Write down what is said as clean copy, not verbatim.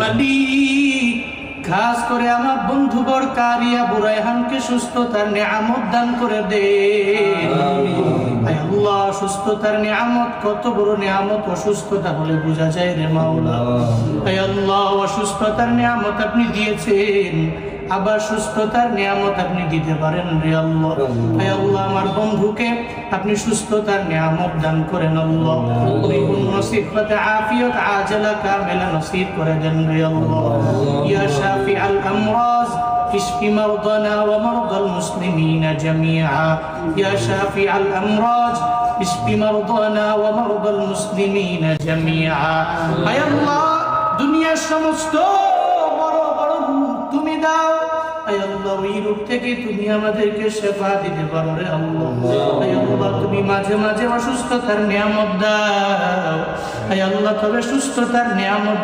মালিক খাস করে আমার বন্ধু বরকারিয়া বুরাইহানকে সুস্থতার নিয়ামত দান করে দে। আল্লাহ সুস্থতার নিয়ামত কত বড় নিয়ামত, অসুস্থতা হলে বোঝা যায় রে মাওলা। আল্লাহ অসুস্থতার নিয়ামত আপনি দিয়েছেন, আবার সুস্থতার নিয়ামত আপনি দিতে পারেন রে আল্লাহ। আল্লাহ আমার বন্ধুকে আপনি সুস্থতার নিয়ামত দান করেন আল্লাহ। পরিপূর্ণ সিফাতে আফিয়ত আজলা কামিলা নসিব করে দেন রে আল্লাহ। ইয়া শাফিআল আমরাজ اشف مرضنا ومرضى المسلمين جميعا يا شافع الأمراض اشف مرضنا ومرضى المسلمين جميعا يا الله দুনিয়া সমস্ত বড় বড় তুমি দাও আয় আল্লাহ, ওই রূপ থেকে তুমি আমাদেরকে শেফা দিতে পারো রে আল্লাহ। আয় আল্লাহ তুমি মাঝে মাঝে অসুস্থতার নিয়ামত দাও আয় আল্লাহ, তবে সুস্থতার নিয়ামত